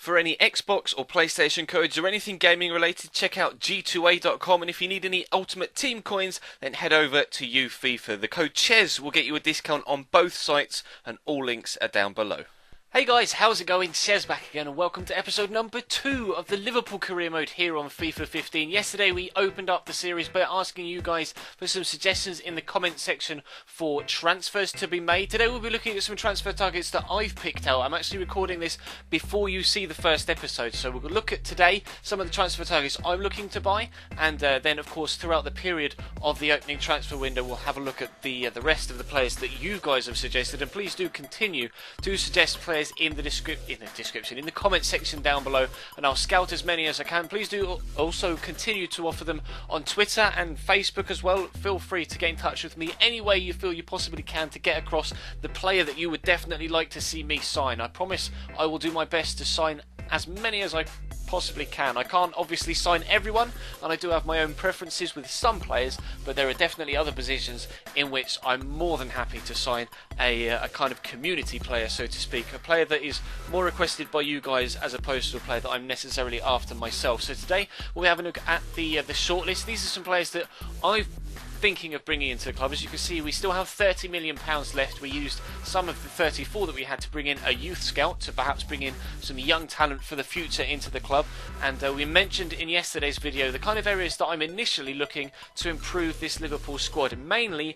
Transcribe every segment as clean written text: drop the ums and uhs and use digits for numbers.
For any Xbox or PlayStation codes or anything gaming related, check out g2a.com, and if you need any Ultimate Team coins, then head over to FIFA. The code CHES will get you a discount on both sites, and all links are down below. Hey guys, how's it going? Chez back again, and welcome to episode number 2 of the Liverpool career mode here on FIFA 15. Yesterday we opened up the series by asking you guys for some suggestions in the comment section for transfers to be made. Today we'll be looking at some transfer targets that I've picked out. I'm actually recording this before you see the first episode, so we'll look at today some of the transfer targets I'm looking to buy, and then of course throughout the period of the opening transfer window we'll have a look at the rest of the players that you guys have suggested. And please do continue to suggest players in the comment section down below, and I'll scout as many as I can. Please do also continue to offer them on Twitter and Facebook as well. Feel free to get in touch with me any way you feel you possibly can to get across the player that you would definitely like to see me sign. I promise I will do my best to sign as many as I possibly can. I can't obviously sign everyone, and I do have my own preferences with some players, but there are definitely other positions in which I'm more than happy to sign a kind of community player, so to speak, a player that is more requested by you guys as opposed to a player that I'm necessarily after myself. So today we'll be having a look at the shortlist. These are some players that I've thinking of bringing into the club. As you can see, we still have £30 million left. We used some of the 34 that we had to bring in a youth scout to perhaps bring in some young talent for the future into the club, and we mentioned in yesterday's video the kind of areas that I'm initially looking to improve this Liverpool squad, mainly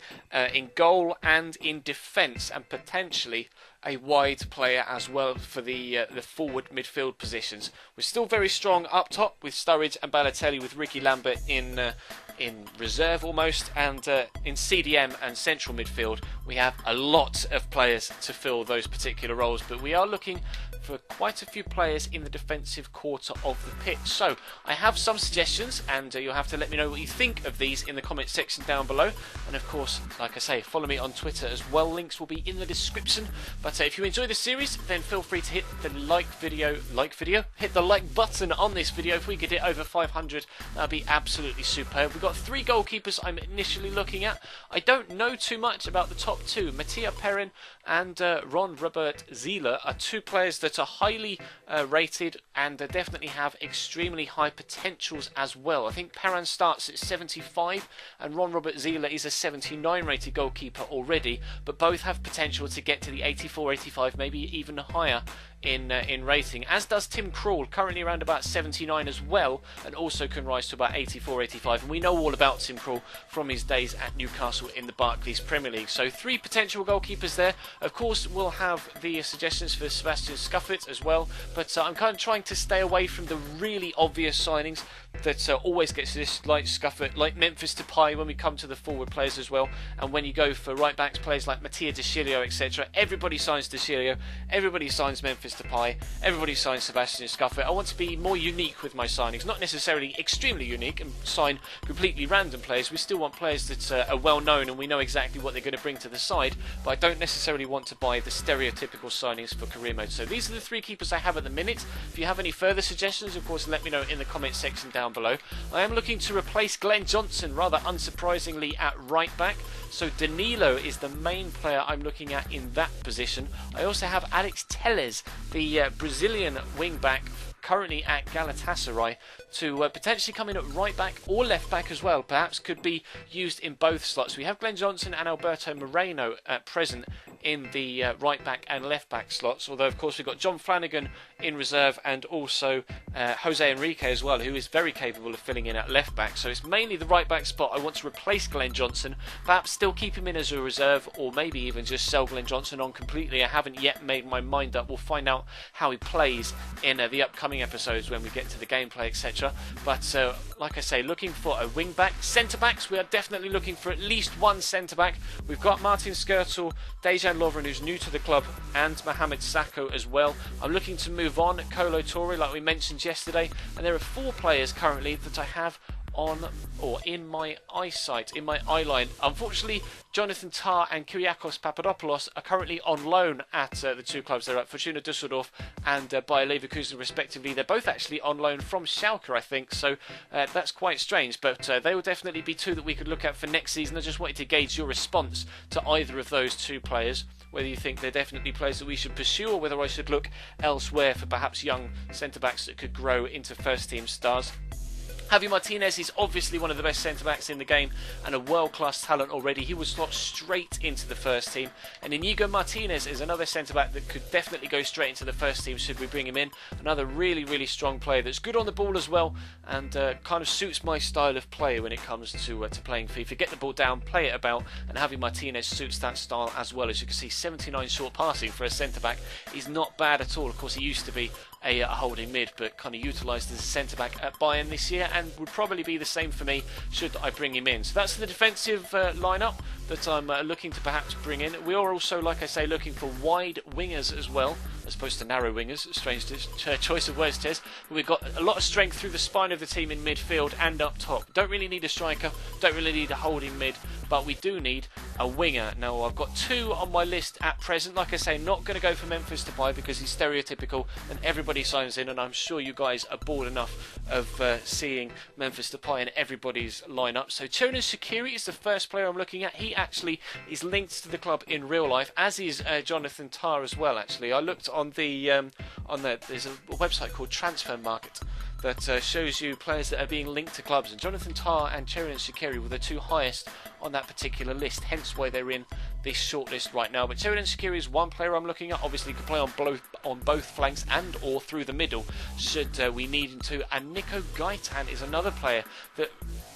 in goal and in defence, and potentially a wide player as well for the forward midfield positions. We're still very strong up top with Sturridge and Balotelli, with Ricky Lambert in reserve almost, and in CDM and central midfield we have a lot of players to fill those particular roles, but we are looking for quite a few players in the defensive quarter of the pitch. So I have some suggestions, and you'll have to let me know what you think of these in the comment section down below. And of course, like I say, follow me on Twitter as well. Links will be in the description. But if you enjoy the series, then feel free to hit the hit the like button on this video. If we could hit over 500, that'd be absolutely superb. We've got 3 goalkeepers I'm initially looking at. I don't know too much about the top 2. Mattia Perrin and Ron Robert Zieler are 2 players that are highly rated, and definitely have extremely high potentials as well. I think Perrin starts at 75 and Ron Robert Zieler is a 79 rated goalkeeper already, but both have potential to get to the 84, 85, maybe even higher in rating, as does Tim Krul, currently around about 79 as well, and also can rise to about 84, 85. And we know all about Tim Krul from his days at Newcastle in the Barclays Premier League. So 3 potential goalkeepers there. Of course, we'll have the suggestions for Sebastian Scuffet as well, but I'm kind of trying to stay away from the really obvious signings that always gets this, like Scuffet, like Memphis Depay when we come to the forward players as well. And when you go for right backs, players like Mattia De Sciglio, etc., everybody signs De Sciglio, everybody signs Memphis Depay, everybody signs Sebastian Scuffet. I want to be more unique with my signings, not necessarily extremely unique and sign completely random players. We still want players that are well known and we know exactly what they're going to bring to the side, but I don't necessarily want to buy the stereotypical signings for career mode. So these are the 3 keepers I have at the minute. If you have any further suggestions, of course, let me know in the comment section down below. I am looking to replace Glenn Johnson, rather unsurprisingly, at right back. So Danilo is the main player I'm looking at in that position. I also have Alex Telles, the Brazilian wing back, currently at Galatasaray, to potentially come in at right back or left back as well. Perhaps could be used in both slots. We have Glenn Johnson and Alberto Moreno at present in the right back and left back slots, although of course we've got John Flanagan in reserve, and also Jose Enrique as well, who is very capable of filling in at left back. So it's mainly the right back spot I want to replace Glenn Johnson, perhaps still keep him in as a reserve, or maybe even just sell Glenn Johnson on completely. I haven't yet made my mind up. We'll find out how he plays in the upcoming episodes when we get to the gameplay, etc. But like I say, looking for a wing back. Centre backs, we are definitely looking for at least 1 centre back. We've got Martin Skrtel, Dejan Lovren, who's new to the club, and Mohamed Sakho as well. I'm looking to move on Kolo Toure, like we mentioned yesterday, and there are 4 players currently that I have on, or in my eyesight, in my eye line. Unfortunately, Jonathan Tah and Kyriakos Papadopoulos are currently on loan at the 2 clubs. They're at Fortuna Düsseldorf and Bayer Leverkusen respectively. They're both actually on loan from Schalke, I think, so that's quite strange, but they will definitely be 2 that we could look at for next season. I just wanted to gauge your response to either of those 2 players. whether you think they're definitely players that we should pursue, or whether I should look elsewhere for perhaps young centre-backs that could grow into first-team stars. Javi Martinez is obviously one of the best centre-backs in the game and a world-class talent already. He would slot straight into the first team. And Inigo Martinez is another centre-back that could definitely go straight into the first team should we bring him in. Another really, really strong player that's good on the ball as well, and kind of suits my style of play when it comes to playing FIFA. Get the ball down, play it about, and Javi Martinez suits that style as well. As you can see, 79 short passing for a centre-back is not bad at all. Of course, he used to be a holding mid, but kind of utilised as a centre-back at Bayern this year, and would probably be the same for me should I bring him in. So that's the defensive lineup that I'm looking to perhaps bring in. We are also, like I say, looking for wide wingers as well, as opposed to narrow wingers. Strange choice of words, Tez. But we've got a lot of strength through the spine of the team in midfield and up top. Don't really need a striker, don't really need a holding mid, but we do need a winger. Now, I've got two on my list at present. Like I say, not going to go for Memphis Depay because he's stereotypical and everybody signs in, and I'm sure you guys are bored enough of seeing Memphis Depay in everybody's lineup. So Cherin Shaqiri is the first player I'm looking at. He actually is linked to the club in real life, as is Jonathan Tah as well. Actually, I looked on there's a website called Transfer Market that shows you players that are being linked to clubs, and Jonathan Tah and Cherin Shaqiri were the two highest on that particular list, hence why they're in this shortlist right now. But Cherin Shaqiri is one player I'm looking at. Obviously, he can play on both flanks and or through the middle should we need him to. And Nico Gaitan is another player that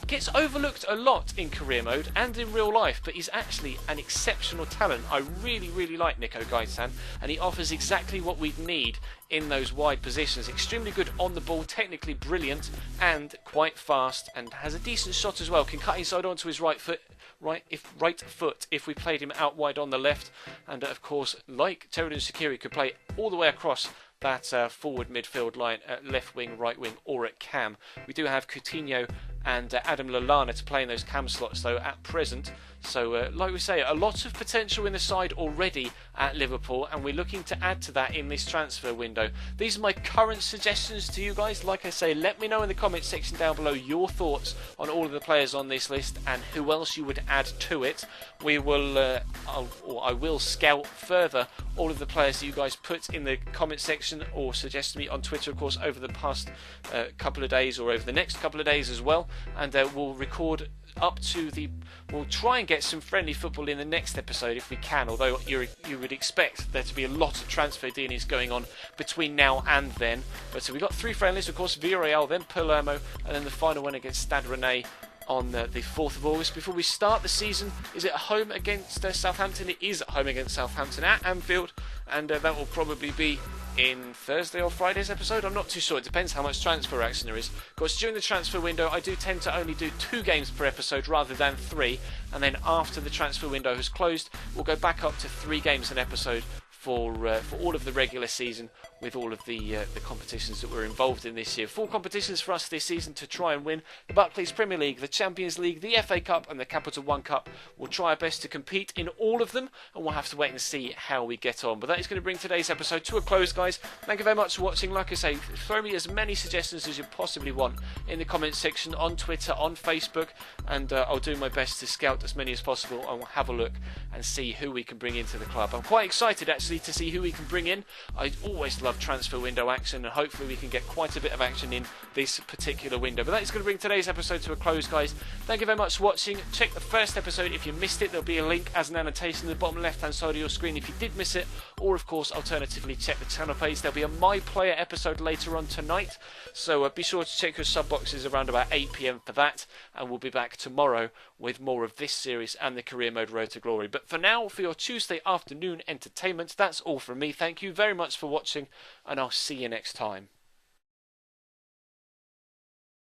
gets overlooked a lot in career mode and in real life, but he's actually an exceptional talent. I really, really like Nico Gaitan, and he offers exactly what we'd need in those wide positions. Extremely good on the ball, technically brilliant, and quite fast, and has a decent shot as well. Can cut inside onto his right foot if we played him out wide on the left, and of course, like Cherin Shaqiri, could play all the way across that forward midfield line at left wing, right wing, or at cam. We do have Coutinho and Adam Lallana to play in those cam slots though at present. So like we say, a lot of potential in the side already at Liverpool, and we're looking to add to that in this transfer window. These are my current suggestions to you guys. Like I say, let me know in the comments section down below your thoughts on all of the players on this list and who else you would add to it. We will, I will scout further all of the players that you guys put in the comment section or suggest to me on Twitter, of course, over the past couple of days or over the next couple of days as well, and we'll record up to we'll try and get some friendly football in the next episode if we can, although you would expect there to be a lot of transfer dealings going on between now and then. But so we've got 3 friendlies, of course, Villarreal, then Palermo, and then the final one against Stade Rennais on the 4th of August. Before we start the season, is it at home against Southampton? It is at home against Southampton at Anfield, and that will probably be in Thursday or Friday's episode. I'm not too sure. It depends how much transfer action there is. Of course, during the transfer window, I do tend to only do 2 games per episode rather than 3, and then after the transfer window has closed, we'll go back up to 3 games an episode for all of the regular season, with all of the competitions that we're involved in this year. 4 competitions for us this season to try and win: the Barclays Premier League, the Champions League, the FA Cup, and the Capital One Cup. We'll try our best to compete in all of them, and we'll have to wait and see how we get on. But that is going to bring today's episode to a close, guys. Thank you very much for watching. Like I say, throw me as many suggestions as you possibly want in the comments section, on Twitter, on Facebook, and I'll do my best to scout as many as possible, and we'll have a look and see who we can bring into the club. I'm quite excited actually to see who we can bring in. I always love transfer window action, and hopefully we can get quite a bit of action in this particular window. But that is going to bring today's episode to a close, guys. Thank you very much for watching. Check the first episode if you missed it. There'll be a link as an annotation in the bottom left hand side of your screen if you did miss it, or of course alternatively check the channel page. There'll be a My Player episode later on tonight, so be sure to check your sub boxes around about 8 PM for that, and we'll be back tomorrow with more of this series and the Career Mode Road to Glory. But for now, for your Tuesday afternoon entertainment, that's all from me. Thank you very much for watching, and I'll see you next time.